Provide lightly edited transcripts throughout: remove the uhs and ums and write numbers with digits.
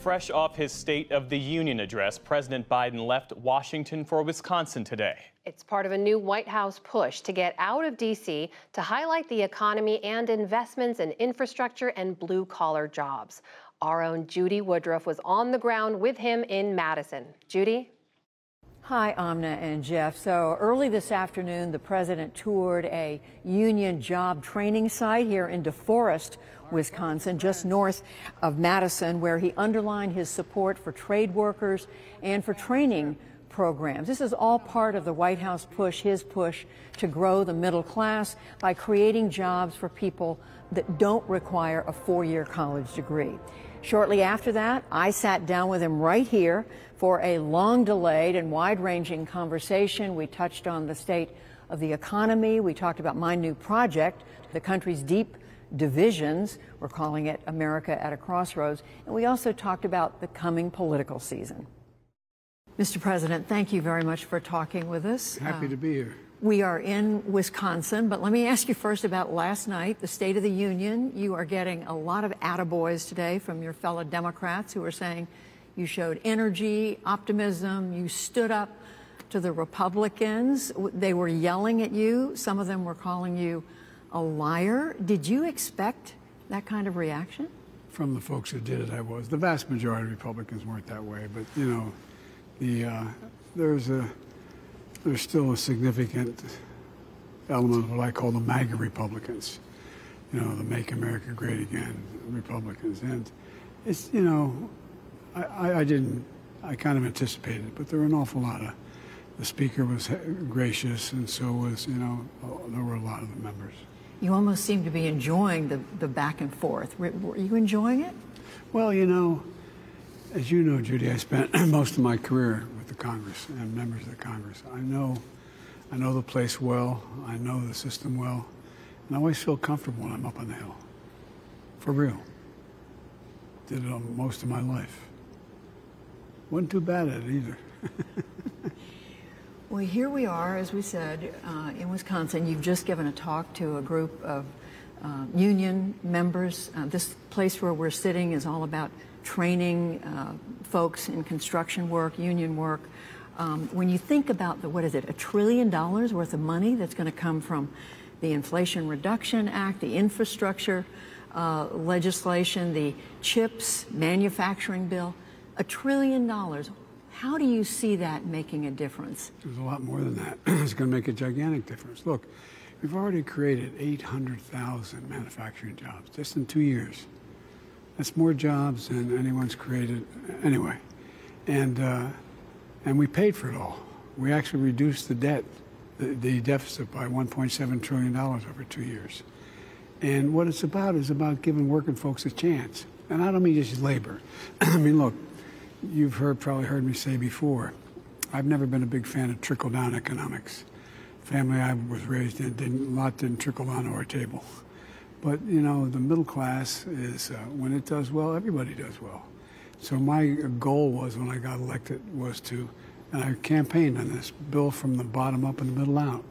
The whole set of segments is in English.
Fresh off his State of the Union address, President Biden left Washington for Wisconsin today. It's part of a new White House push to get out of D.C. to highlight the economy and investments in infrastructure and blue-collar jobs. Our own Judy Woodruff was on the ground with him in Madison. Judy? Hi, Amna and Jeff. So early this afternoon, the president toured a union job training site here in DeForest, Wisconsin, just north of Madison, where he underlined his support for trade workers and for training programs. This is all part of the White House push, his push to grow the middle class by creating jobs for people that don't require a four-year college degree. Shortly after that, I sat down with him right here for a long-delayed and wide-ranging conversation. We touched on the state of the economy. We talked about my new project, the country's deep divisions. We're calling it America at a Crossroads. And we also talked about the coming political season. Mr. President, thank you very much for talking with us. Happy to be here. We are in Wisconsin, but let me ask you first about last night, the State of the Union. You are getting a lot of attaboys today from your fellow Democrats who are saying you showed energy, optimism, you stood up to the Republicans. They were yelling at you. Some of them were calling you a liar. Did you expect that kind of reaction? From the folks who did it, I was. The vast majority of Republicans weren't that way, but you know, there's still a significant element of what I call the MAGA Republicans, you know, the Make America Great Again Republicans. And it's, you know, I kind of anticipated it, but there were an awful lot of, the speaker was gracious, and so was, you know, there were a lot of the members. You almost seem to be enjoying the back and forth. Were you enjoying it? Well, you know, as you know, Judy, I spent most of my career with the Congress and members of the Congress. I know the place well. I know the system well. And I always feel comfortable when I'm up on the Hill. For real. Did it most of my life. Wasn't too bad at it either. Well, here we are, as we said, in Wisconsin. You've just given a talk to a group of union members. This place where we're sitting is all about training folks in construction work, union work. When you think about what is it, $1 trillion worth of money that's going to come from the Inflation Reduction Act, the infrastructure legislation, the CHIPS manufacturing bill, $1 trillion. How do you see that making a difference? There's a lot more than that. It's going to make a gigantic difference. Look, we've already created 800,000 manufacturing jobs just in 2 years. That's more jobs than anyone's created anyway. And we paid for it all. We actually reduced the debt, the deficit by $1.7 trillion over 2 years. And what it's about is about giving working folks a chance. And I don't mean just labor. I mean, look, you've probably heard me say before, I've never been a big fan of trickle-down economics. Family I was raised in, a lot didn't trickle down to our table. But, you know, the middle class is, when it does well, everybody does well. So my goal was, when I got elected, was to, and I campaigned on this, build from the bottom up and the middle out.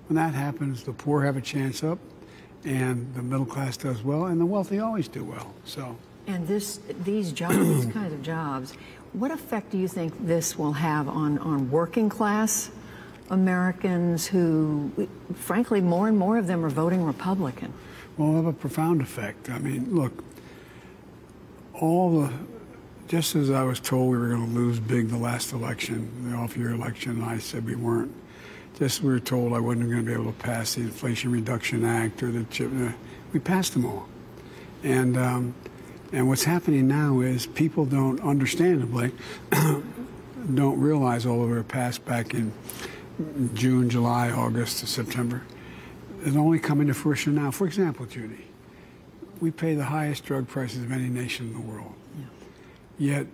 When that happens, the poor have a chance up, and the middle class does well, and the wealthy always do well. So. And these jobs, these kinds of jobs, what effect do you think this will have on working class Americans who, frankly, more and more of them are voting Republican? Well, it'll have a profound effect. I mean, look, just as I was told we were going to lose big the last election, the off-year election, and I said we weren't. Just as we were told I wasn't going to be able to pass the Inflation Reduction Act or the CHIP, we passed them all. And what's happening now is people don't, understandably, don't realize all of it passed back in June, July, August, September. It's only coming to fruition now. For example, Judy, we pay the highest drug prices of any nation in the world. Yeah. Yet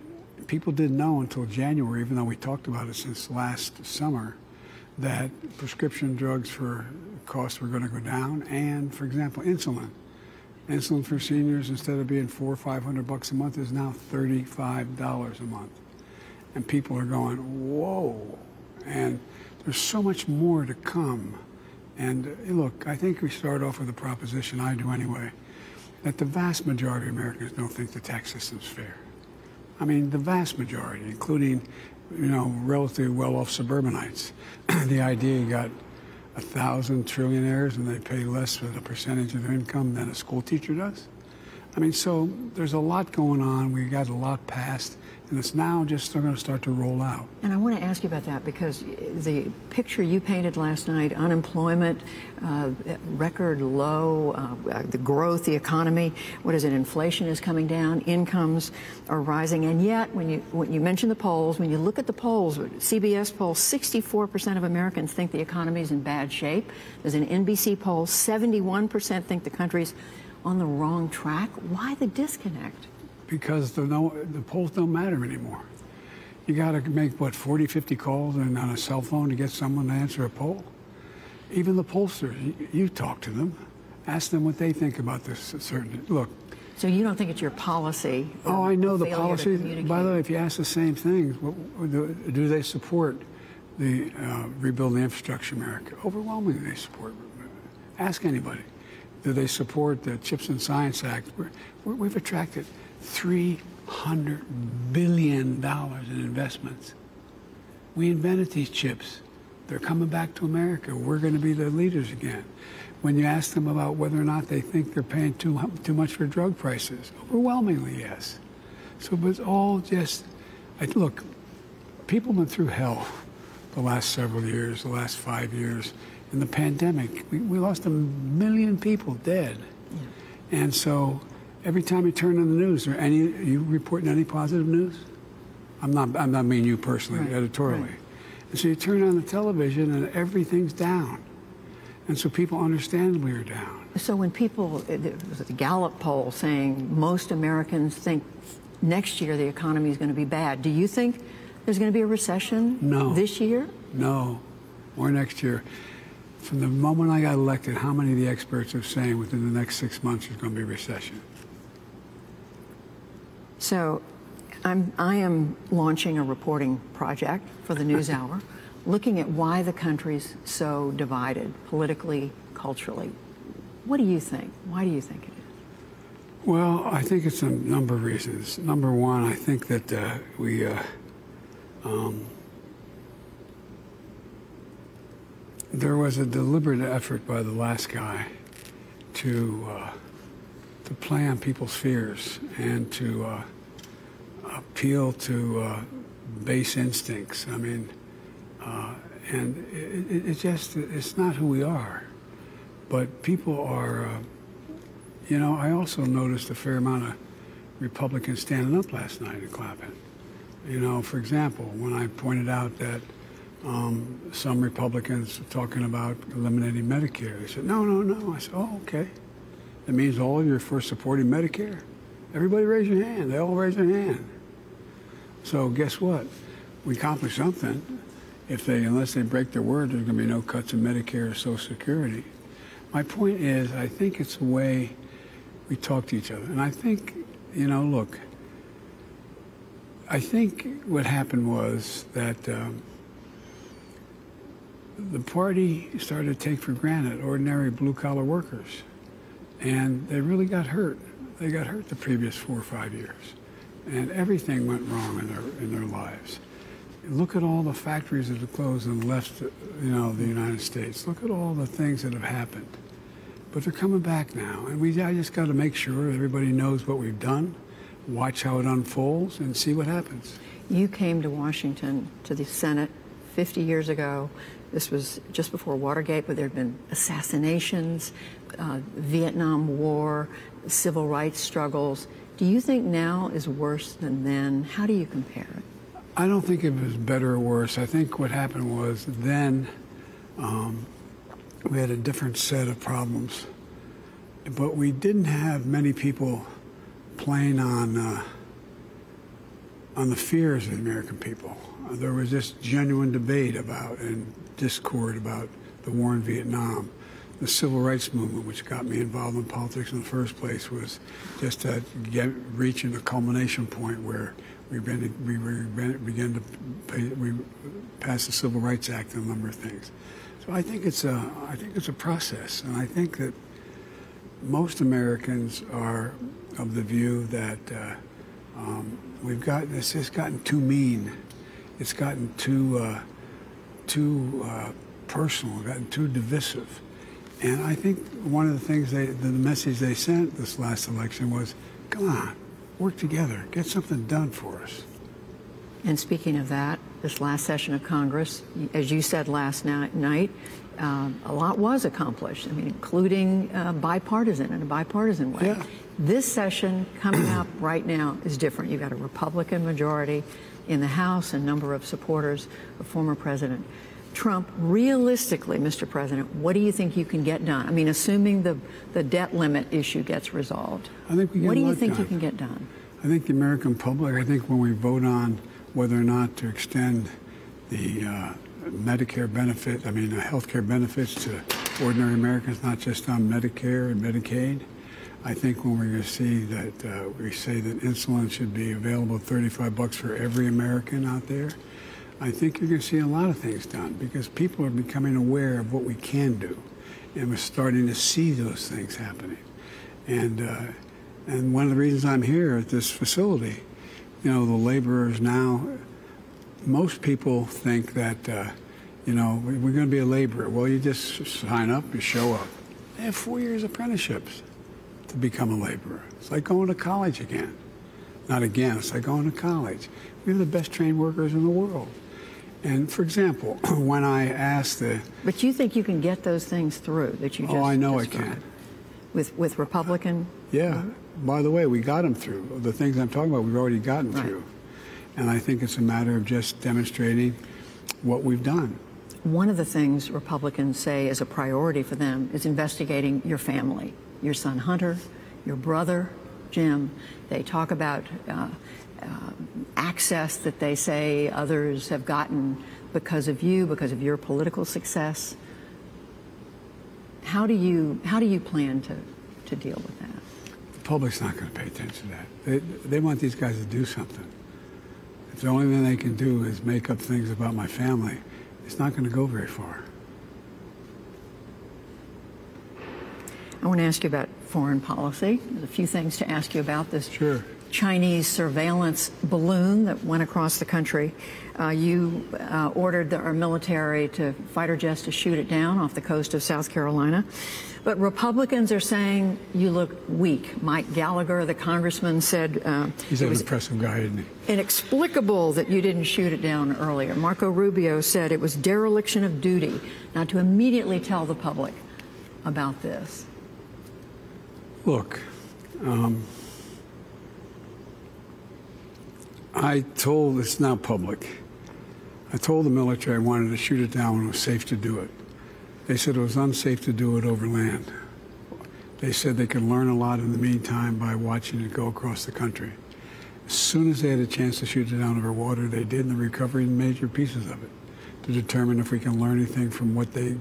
people didn't know until January, even though we talked about it since last summer, that prescription drugs for costs were going to go down. And, for example, insulin. Insulin for seniors, instead of being $400 or $500 a month, is now $35 a month. And people are going, whoa. And there's so much more to come. And look, I think we start off with a proposition, I do anyway, that the vast majority of Americans don't think the tax system's fair. I mean, the vast majority, including, relatively well-off suburbanites. The idea you got 1,000 trillionaires and they pay less for the percentage of their income than a school teacher does. I mean, so there's a lot going on. We got a lot passed, and it's now just going to start to roll out. And I want to ask you about that because the picture you painted last night, unemployment, record low, the growth, the economy, what is it, inflation is coming down, incomes are rising, and yet when you mention the polls, when you look at the polls, CBS poll, 64% of Americans think the economy is in bad shape. There's an NBC poll, 71% think the country's on the wrong track. Why the disconnect? Because the polls don't matter anymore. You got to make, 40, 50 calls on a cell phone to get someone to answer a poll? Even the pollsters, you talk to them, ask them what they think about this certain, look. So you don't think it's your policy? Oh, I know the policy. By the way, if you ask the same things, do they support the rebuilding infrastructure in America? Overwhelmingly they support. Ask anybody. Do they support the CHIPS and Science Act? We've attracted $300 billion in investments. We invented these chips. They're coming back to America. We're going to be the leaders again. When you ask them about whether or not they think they're paying too much for drug prices, overwhelmingly yes. So it's all just, look, people have been through hell the last several years, the last 5 years. In the pandemic, we lost 1 million people dead. Yeah. And so every time you turn on the news, are you reporting any positive news? I'm not meaning you personally, right, editorially. Right. And so you turn on the television and everything's down. And so people understandably are down. So when people, there was a Gallup poll saying most Americans think next year the economy is going to be bad. Do you think there's going to be a recession this year? No, or next year. From the moment I got elected, how many of the experts are saying within the next 6 months there's going to be a recession? So I am launching a reporting project for the NewsHour, looking at why the country's so divided politically, culturally. What do you think? Why do you think it is? Well, I think it's a number of reasons. Number one, I think that there was a deliberate effort by the last guy to play on people's fears and to appeal to base instincts. I mean, and it's not who we are. But people are, I also noticed a fair amount of Republicans standing up last night and clapping. For example, when I pointed out that some Republicans were talking about eliminating Medicare. They said, no. I said, oh, okay. That means all of you are for supporting Medicare? Everybody raise your hand. They all raise their hand. So guess what? We accomplished something. Unless they break their word, there's going to be no cuts in Medicare or Social Security. My point is, I think it's the way we talk to each other. And I think, look, I think what happened was that the party started to take for granted ordinary blue-collar workers. And they really got hurt. They got hurt the previous 4 or 5 years. And everything went wrong in their lives. Look at all the factories that have closed and left, the United States. Look at all the things that have happened. But they're coming back now. And I just got to make sure everybody knows what we've done, watch how it unfolds, and see what happens. You came to Washington, to the Senate, 50 years ago. This was just before Watergate, but there had been assassinations, Vietnam War, civil rights struggles. Do you think now is worse than then? How do you compare it? I don't think it was better or worse. I think what happened was then we had a different set of problems, but we didn't have many people playing on the fears of the American people. There was just genuine debate about and discord about the war in Vietnam. The civil rights movement, which got me involved in politics in the first place, was just to reaching a culmination point where we passed the Civil Rights Act and a number of things. So I think it's a process, and I think that most Americans are of the view that We've got this has gotten too mean. It's gotten too personal, gotten too divisive. And I think one of the things the message they sent this last election was, come on, work together, get something done for us. And speaking of that, this last session of Congress, as you said last night, a lot was accomplished. I mean, including bipartisan in a bipartisan way. Yeah. This session coming up right now is different. You've got a Republican majority in the House, a number of supporters of former President Trump. Realistically, Mr. President, what do you think you can get done? I mean, assuming the debt limit issue gets resolved, I think we get what do you a lot think done. You can get done? I think the American public, I think when we vote on whether or not to extend the Medicare benefit, health care benefits to ordinary Americans, not just on Medicare and Medicaid, I think when we're going to see that we say that insulin should be available $35 for every American out there, I think you're going to see a lot of things done because people are becoming aware of what we can do, and we're starting to see those things happening. And one of the reasons I'm here at this facility, the laborers now, most people think that, we're going to be a laborer. Well, you just sign up, you show up. They have 4 years apprenticeships to become a laborer. It's like going to college again. Not again, it's like going to college. We have the best trained workers in the world. And for example, when I asked But you think you can get those things through that you just I know described? I can. With Republican? Yeah. By the way, we got them through. The things I'm talking about, we've already gotten through. And I think it's a matter of just demonstrating what we've done. One of the things Republicans say is a priority for them is investigating your family, your son Hunter, your brother Jim. They talk about access that they say others have gotten because of you, because of your political success. How do you plan to deal with that? The public's not going to pay attention to that. They want these guys to do something. If the only thing they can do is make up things about my family, it's not going to go very far. I want to ask you about foreign policy. There's a few things to ask you about this. Sure. Chinese surveillance balloon that went across the country. You ordered our military fighter jets to shoot it down off the coast of South Carolina. But Republicans are saying you look weak. Mike Gallagher, the congressman, said he's an impressive guy, isn't he? Inexplicable that you didn't shoot it down earlier. Marco Rubio said it was dereliction of duty not to immediately tell the public about this. Look, it's now public. I told the military I wanted to shoot it down when it was safe to do it. They said it was unsafe to do it over land. They said they could learn a lot in the meantime by watching it go across the country. As soon as they had a chance to shoot it down over water, they did, and they're recovering major pieces of it to determine if we can learn anything from what they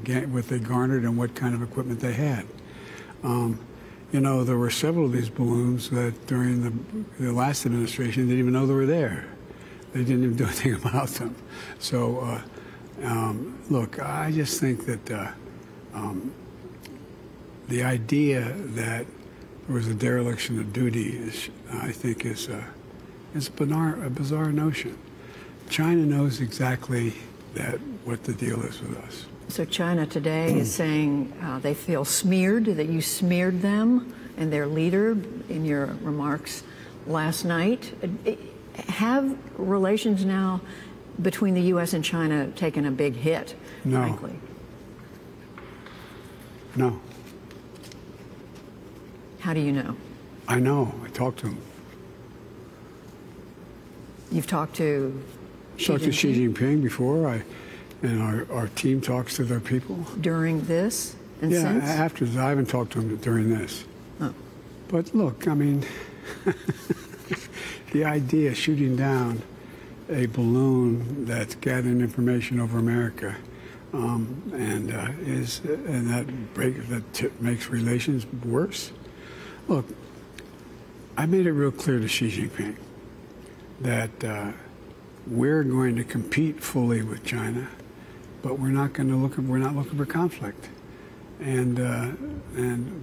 garnered and what kind of equipment they had. There were several of these balloons that during the last administration they didn't even know they were there. They didn't even do anything about them. So, look, I just think that the idea that there was a dereliction of duty is a bizarre notion. China knows exactly what the deal is with us. So China today is saying they feel smeared, that you smeared them and their leader in your remarks last night. Have relations now between the U.S. and China taken a big hit, frankly? No. How do you know? I know. I talked to him. You've talked to Xi Jinping? To Xi Jinping before. And our team talks to their people. During this and since? Yeah, after this. I haven't talked to them during this. Oh. But look, I mean, the idea of shooting down a balloon that's gathering information over America that makes relations worse. Look, I made it real clear to Xi Jinping that we're going to compete fully with China, but we're not looking for conflict, and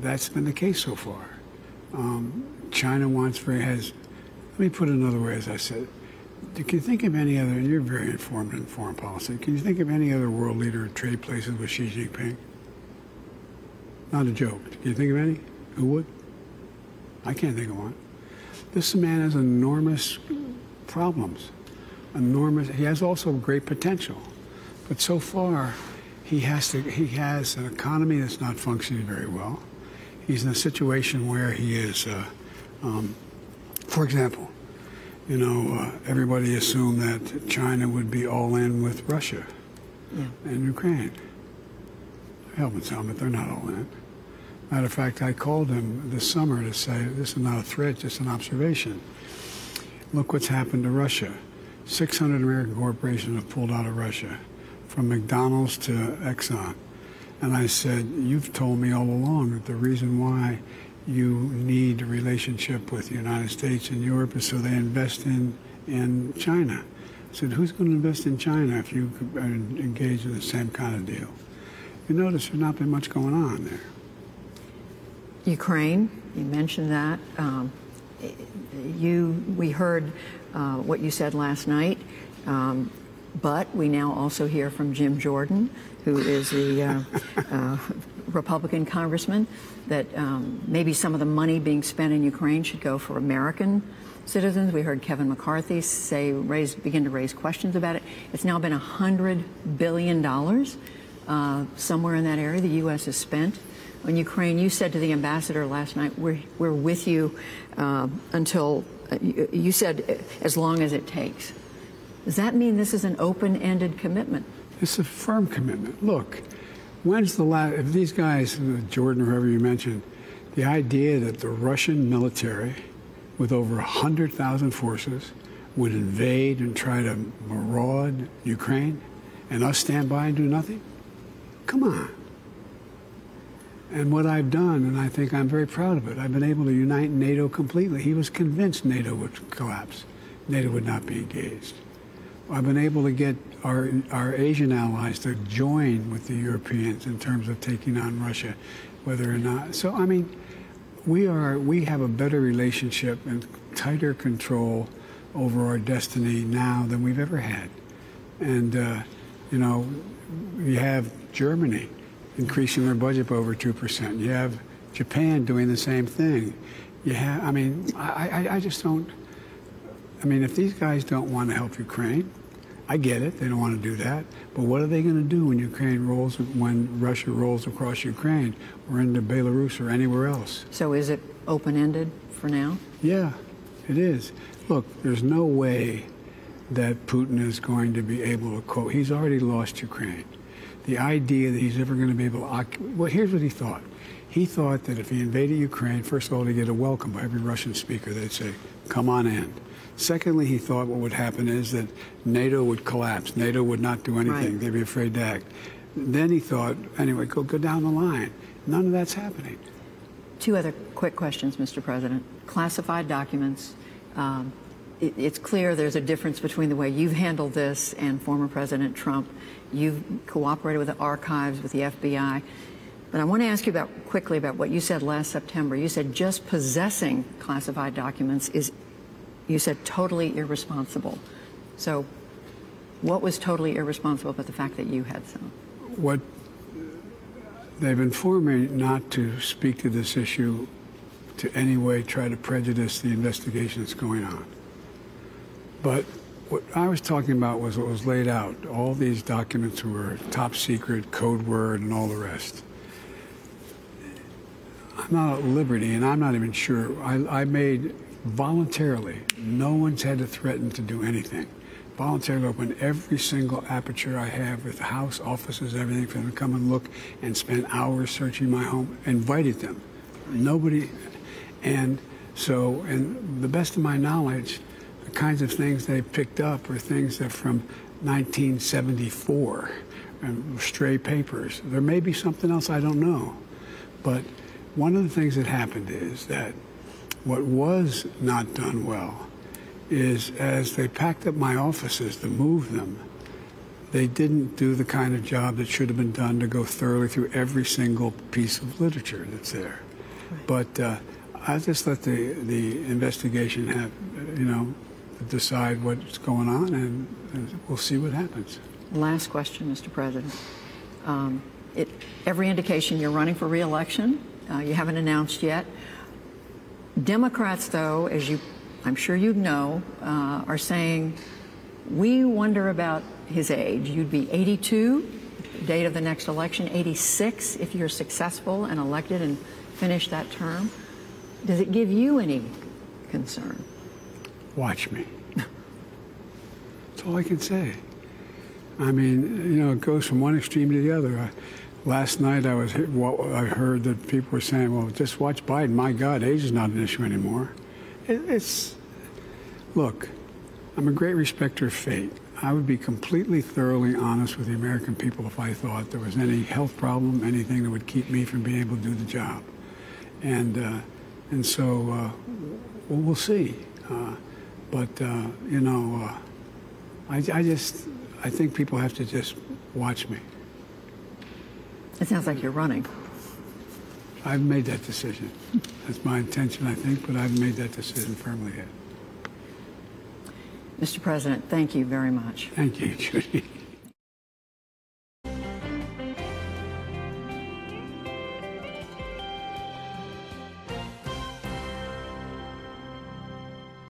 that's been the case so far. China has Let me put it another way, as I said. Can you think of any other, and you're very informed in foreign policy, can you think of any other world leader who trade places with Xi Jinping? Not a joke. Can you think of any? Who would? I can't think of one. This man has enormous problems. He has also great potential. But so far, he has an economy that's not functioning very well. He's in a situation where he is, for example, everybody assumed that China would be all in with Russia and Ukraine. Help and tell them, but they're not all in. Matter of fact, I called him this summer to say, this is not a threat, just an observation. Look what's happened to Russia. 600 American corporations have pulled out of Russia, from McDonald's to Exxon. And I said, you've told me all along that the reason why you need a relationship with the United States and Europe is so they invest in China. I said, who's going to invest in China if you are engaged in the same kind of deal? You notice there's not been much going on there. Ukraine, you mentioned that. We heard what you said last night, but we now also hear from Jim Jordan, who is the Republican congressman, that maybe some of the money being spent in Ukraine should go for American citizens. We heard Kevin McCarthy begin to raise questions about it. It's now been $100 billion somewhere in that area the U.S. has spent on Ukraine. You said to the ambassador last night, we're with you until, you said, as long as it takes. Does that mean this is an open-ended commitment? It's a firm commitment. Look, when's the last, if these guys, Jordan or whoever you mentioned, the idea that the Russian military, with over 100,000 forces, would invade and try to maraud Ukraine, and us stand by and do nothing? Come on. And what I've done, and I think I'm very proud of it, I've been able to unite NATO completely. He was convinced NATO would collapse. NATO would not be engaged. I've been able to get our Asian allies to join with the Europeans in terms of taking on Russia, whether or not. So, I mean, we have a better relationship and tighter control over our destiny now than we've ever had. And, you have Germany increasing their budget by over 2%. You have Japan doing the same thing. You have, I just don't, if these guys don't want to help Ukraine, I get it, they don't want to do that. But what are they going to do when Russia rolls across Ukraine or into Belarus or anywhere else? So is it open-ended for now? Yeah, it is. Look, there's no way that Putin is going to be able to he's already lost Ukraine. The idea that he's ever going to be able to occupy, well, here's what he thought. He thought that if he invaded Ukraine, first of all, to get a welcome by every Russian speaker, they'd say, come on in. Secondly, he thought what would happen is that NATO would collapse. NATO would not do anything. Right. They'd be afraid to act. Then he thought, anyway, go down the line. None of that's happening. Two other quick questions, Mr. President. Classified documents. It's clear there's a difference between the way you've handled this and former President Trump. You've cooperated with the archives, with the FBI. But I want to ask you quickly about what you said last September. You said just possessing classified documents is, you said, totally irresponsible. So what was totally irresponsible about the fact that you had some? What they've informed me not to speak to this issue to any way try to prejudice the investigation that's going on. But what I was talking about was what was laid out. All these documents were top secret, code word, and all the rest. I'm not at liberty, and I'm not even sure. I made voluntarily, no one's had to threaten to do anything. Voluntarily open every single aperture I have with the house, offices, everything, for them to come and look and spend hours searching my home. Invited them. Nobody. And so, and the best of my knowledge, the kinds of things they picked up are things that from 1974, and stray papers. There may be something else, I don't know. But one of the things that happened is that what was not done well is as they packed up my offices to move them, they didn't do the kind of job that should have been done to go thoroughly through every single piece of literature that's there. Right. But I'll just let the investigation have, decide what's going on, and we'll see what happens. Last question, Mr. President. Every indication you're running for re-election. You haven't announced yet. Democrats, though, I'm sure you know, are saying, we wonder about his age. You'd be 82, date of the next election, 86 if you're successful and elected and finish that term. Does it give you any concern? Watch me. That's all I can say. I mean, it goes from one extreme to the other. Last night I heard that people were saying, well, just watch Biden. My God, age is not an issue anymore. Look, I'm a great respecter of fate. I would be completely, thoroughly honest with the American people if I thought there was any health problem, anything that would keep me from being able to do the job. And so we'll see. I think people have to just watch me. It sounds like you're running. I've made that decision. That's my intention, I think, but I've made that decision firmly yet. Mr. President, thank you very much. Thank you, Judy.